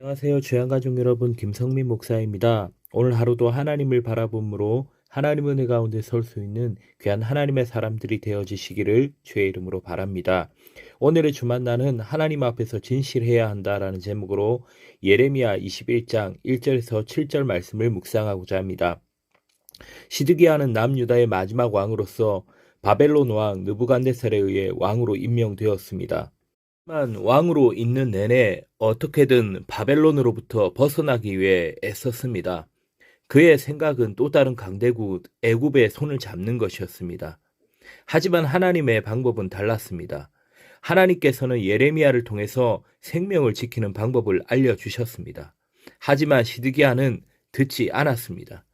안녕하세요. 주양가족 여러분, 김성민 목사입니다. 오늘 하루도 하나님을 바라봄으로 하나님 은혜 가운데 설 수 있는 귀한 하나님의 사람들이 되어지시기를 주의 이름으로 바랍니다. 오늘의 주만나는 하나님 앞에서 진실해야 한다라는 제목으로 예레미야 21장 1절에서 7절 말씀을 묵상하고자 합니다. 시드기야는 남유다의 마지막 왕으로서 바벨론 왕 느부갓네살에 의해 왕으로 임명되었습니다. 하지만 왕으로 있는 내내 어떻게든 바벨론으로부터 벗어나기 위해 애썼습니다. 그의 생각은 또 다른 강대국 애굽의 손을 잡는 것이었습니다. 하지만 하나님의 방법은 달랐습니다. 하나님께서는 예레미야를 통해서 생명을 지키는 방법을 알려주셨습니다. 하지만 시드기야는 듣지 않았습니다.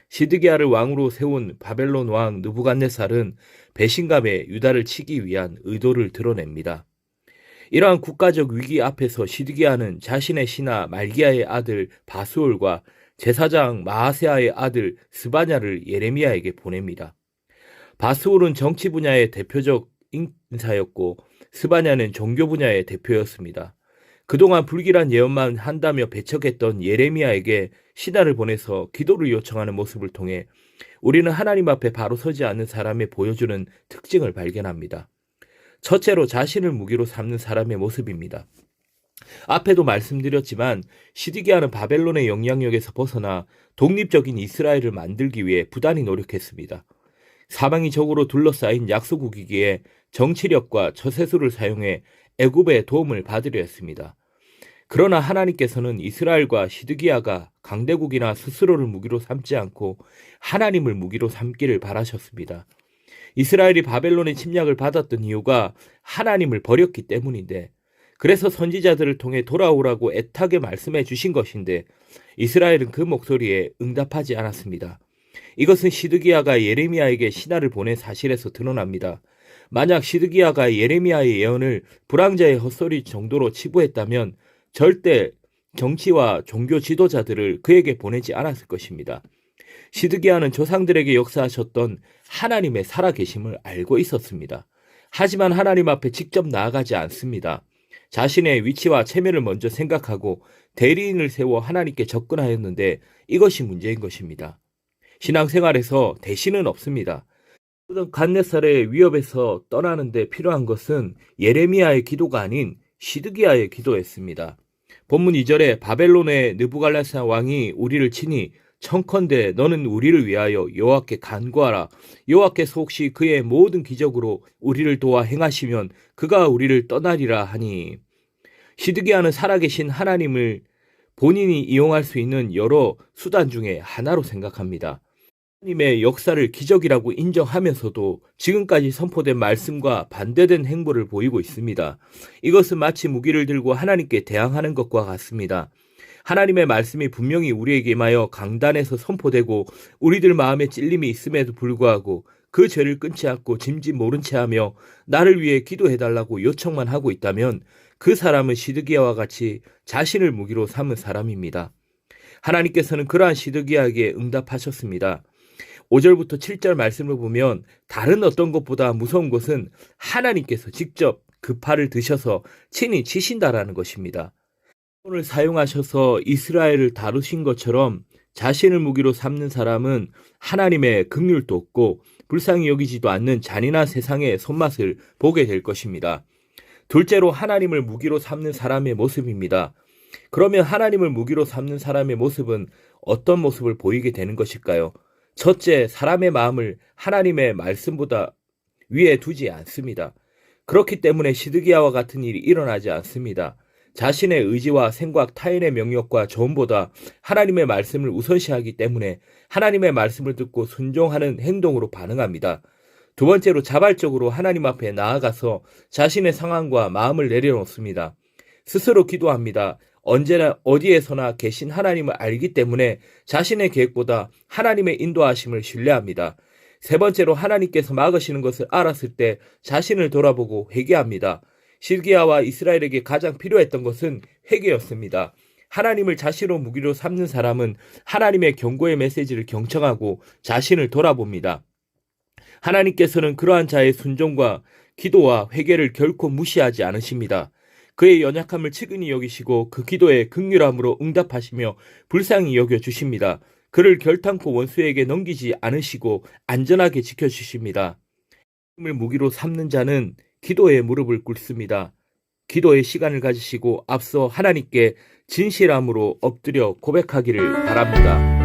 시드기야를 왕으로 세운 바벨론 왕 느부갓네살은 배신감에 유다를 치기 위한 의도를 드러냅니다. 이러한 국가적 위기 앞에서 시드기야는 자신의 신하 말기야의 아들 바스올과 제사장 마아세아의 아들 스바냐를 예레미야에게 보냅니다. 바스올은 정치 분야의 대표적 인사였고 스바냐는 종교 분야의 대표였습니다. 그동안 불길한 예언만 한다며 배척했던 예레미야에게 신하를 보내서 기도를 요청하는 모습을 통해 우리는 하나님 앞에 바로 서지 않는 사람의 보여주는 특징을 발견합니다. 첫째로 자신을 무기로 삼는 사람의 모습입니다. 앞에도 말씀드렸지만 시드기야는 바벨론의 영향력에서 벗어나 독립적인 이스라엘을 만들기 위해 부단히 노력했습니다. 사방이 적으로 둘러싸인 약소국이기에 정치력과 처세술을 사용해 애굽의 도움을 받으려 했습니다. 그러나 하나님께서는 이스라엘과 시드기야가 강대국이나 스스로를 무기로 삼지 않고 하나님을 무기로 삼기를 바라셨습니다. 이스라엘이 바벨론의 침략을 받았던 이유가 하나님을 버렸기 때문인데, 그래서 선지자들을 통해 돌아오라고 애타게 말씀해 주신 것인데 이스라엘은 그 목소리에 응답하지 않았습니다. 이것은 시드기야가 예레미야에게 신하를 보낸 사실에서 드러납니다. 만약 시드기야가 예레미야의 예언을 불황자의 헛소리 정도로 치부했다면 절대 정치와 종교 지도자들을 그에게 보내지 않았을 것입니다. 시드기야는 조상들에게 역사하셨던 하나님의 살아계심을 알고 있었습니다. 하지만 하나님 앞에 직접 나아가지 않습니다. 자신의 위치와 체면을 먼저 생각하고 대리인을 세워 하나님께 접근하였는데 이것이 문제인 것입니다. 신앙생활에서 대신은 없습니다. 갓네살의 위협에서 떠나는데 필요한 것은 예레미야의 기도가 아닌 시드기야의 기도였습니다. 본문 2절에 바벨론의 느부갓네살 왕이 우리를 치니 청컨대 너는 우리를 위하여 여호와께 간구하라. 여호와께서 혹시 그의 모든 기적으로 우리를 도와 행하시면 그가 우리를 떠나리라 하니, 시드기야는 살아계신 하나님을 본인이 이용할 수 있는 여러 수단 중에 하나로 생각합니다. 하나님의 역사를 기적이라고 인정하면서도 지금까지 선포된 말씀과 반대된 행보를 보이고 있습니다. 이것은 마치 무기를 들고 하나님께 대항하는 것과 같습니다. 하나님의 말씀이 분명히 우리에게 임하여 강단에서 선포되고 우리들 마음에 찔림이 있음에도 불구하고 그 죄를 끊지 않고 짐짓 모른 채 하며 나를 위해 기도해달라고 요청만 하고 있다면 그 사람은 시드기야와 같이 자신을 무기로 삼은 사람입니다. 하나님께서는 그러한 시드기야에게 응답하셨습니다. 5절부터 7절 말씀을 보면 다른 어떤 것보다 무서운 것은 하나님께서 직접 그 팔을 드셔서 친히 치신다라는 것입니다. 손을 사용하셔서 이스라엘을 다루신 것처럼 자신을 무기로 삼는 사람은 하나님의 긍휼도 없고 불쌍히 여기지도 않는 잔인한 세상의 손맛을 보게 될 것입니다. 둘째로 하나님을 무기로 삼는 사람의 모습입니다. 그러면 하나님을 무기로 삼는 사람의 모습은 어떤 모습을 보이게 되는 것일까요? 첫째, 사람의 마음을 하나님의 말씀보다 위에 두지 않습니다. 그렇기 때문에 시드기야와 같은 일이 일어나지 않습니다. 자신의 의지와 생각, 타인의 명령과 조언보다 하나님의 말씀을 우선시하기 때문에 하나님의 말씀을 듣고 순종하는 행동으로 반응합니다. 두 번째로 자발적으로 하나님 앞에 나아가서 자신의 상황과 마음을 내려놓습니다. 스스로 기도합니다. 언제나 어디에서나 계신 하나님을 알기 때문에 자신의 계획보다 하나님의 인도하심을 신뢰합니다. 세 번째로 하나님께서 막으시는 것을 알았을 때 자신을 돌아보고 회개합니다. 시드기야와 이스라엘에게 가장 필요했던 것은 회개였습니다. 하나님을 자신의 무기로 삼는 사람은 하나님의 경고의 메시지를 경청하고 자신을 돌아봅니다. 하나님께서는 그러한 자의 순종과 기도와 회개를 결코 무시하지 않으십니다. 그의 연약함을 측은히 여기시고 그 기도에 긍휼함으로 응답하시며 불쌍히 여겨주십니다. 그를 결탄코 원수에게 넘기지 않으시고 안전하게 지켜주십니다. 힘을 무기로 삼는 자는 기도에 무릎을 꿇습니다. 기도의 시간을 가지시고 앞서 하나님께 진실함으로 엎드려 고백하기를 바랍니다.